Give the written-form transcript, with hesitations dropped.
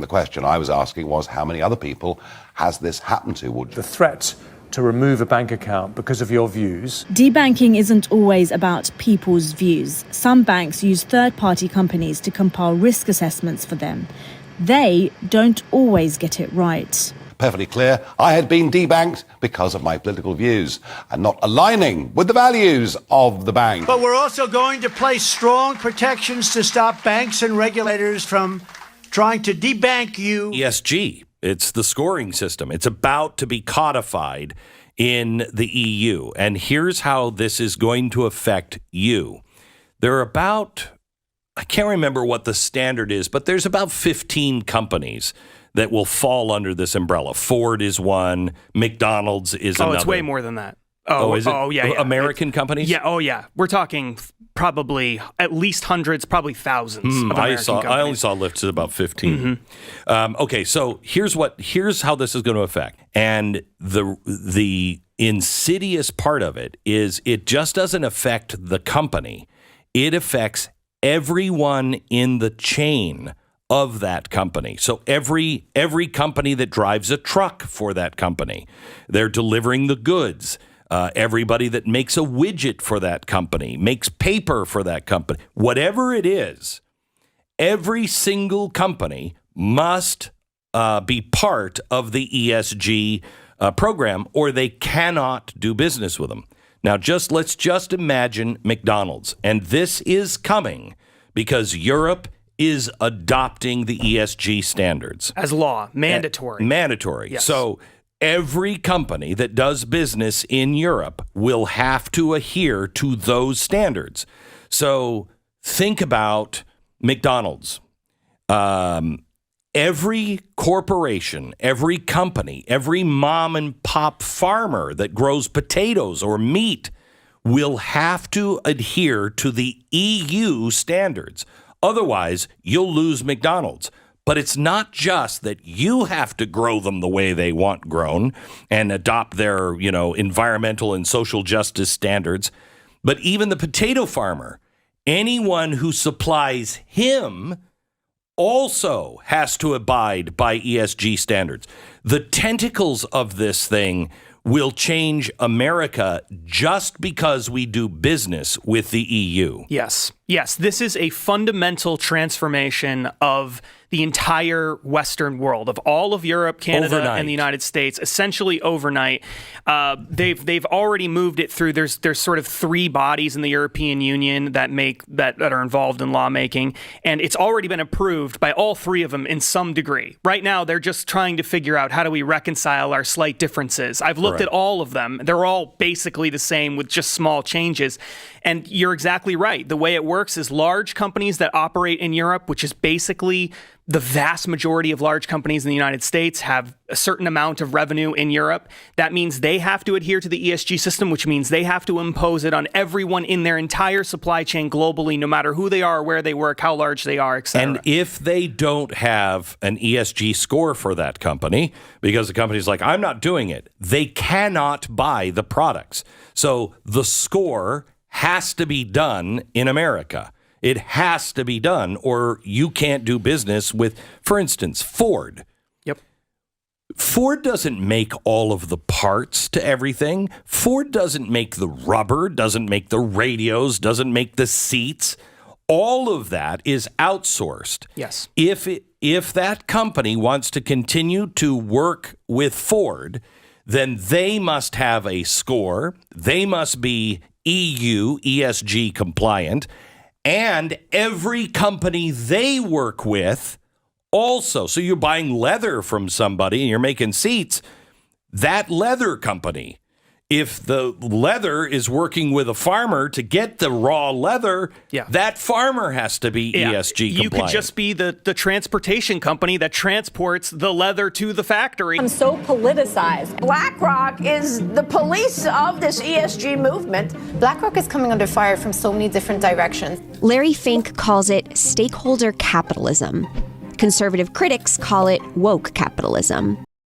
The question I was asking was, how many other people has this happened to? The threat to remove a bank account because of your views. Debanking isn't always about people's views. Some banks use third-party companies to compile risk assessments for them. They don't always get it right. Perfectly clear, I had been debanked because of my political views and not aligning with the values of the bank. But we're also going to place strong protections to stop banks and regulators from trying to debank you. ESG. It's the scoring system. It's about to be codified in the EU. And here's how this is going to affect you. There are about, I can't remember what the standard is, but there's about 15 companies that will fall under this umbrella. Ford is one. McDonald's is another. Oh, it's way more than that. Is it? Oh, yeah. American companies? Yeah, oh, yeah. We're talking probably at least hundreds, probably thousands of American companies. I only saw lists of about 15. Okay, so here's how this is going to affect. And the insidious part of it is it just doesn't affect the company. It affects everyone in the chain of that company. So every company that drives a truck for that company, they're delivering the goods. Everybody that makes a widget for that company, makes paper for that company, whatever it is, every single company must be part of the ESG program, or they cannot do business with them. Now, let's just imagine McDonald's, and this is coming because Europe is adopting the ESG standards as law, mandatory. Mandatory. Yes. So every company that does business in Europe will have to adhere to those standards. So think about McDonald's. Every corporation, every company, every mom and pop farmer that grows potatoes or meat will have to adhere to the EU standards. Otherwise, you'll lose McDonald's. But it's not just that you have to grow them the way they want grown and adopt their, environmental and social justice standards, but even the potato farmer, anyone who supplies him also has to abide by ESG standards. The tentacles of this thing will change America just because we do business with the EU. Yes. This is a fundamental transformation of the entire Western world, of all of Europe, Canada, and the United States, essentially overnight. They've already moved it through. There's sort of three bodies in the European Union that are involved in lawmaking, and it's already been approved by all three of them in some degree. Right now, they're just trying to figure out how do we reconcile our slight differences. I've looked at all of them. They're all basically the same with just small changes. And you're exactly right. The way it works is large companies that operate in Europe, which is basically the vast majority of large companies in the United States, have a certain amount of revenue in Europe. That means they have to adhere to the ESG system, which means they have to impose it on everyone in their entire supply chain globally, no matter who they are, where they work, how large they are, etc. And if they don't have an ESG score for that company, because the company's like, I'm not doing it, they cannot buy the products. So the score has to be done in America. It has to be done, or you can't do business with, for instance, Ford. Yep. Ford doesn't make all of the parts to everything. Ford doesn't make the rubber, doesn't make the radios, doesn't make the seats. All of that is outsourced. Yes. If that company wants to continue to work with Ford, then they must have a score. They must be EU ESG compliant, and every company they work with also. So you're buying leather from somebody and you're making seats. That leather company, if the leather is working with a farmer to get the raw leather, that farmer has to be ESG compliant. You could just be the transportation company that transports the leather to the factory. I'm so politicized. BlackRock is the police of this ESG movement. BlackRock is coming under fire from so many different directions. Larry Fink calls it stakeholder capitalism. Conservative critics call it woke capitalism.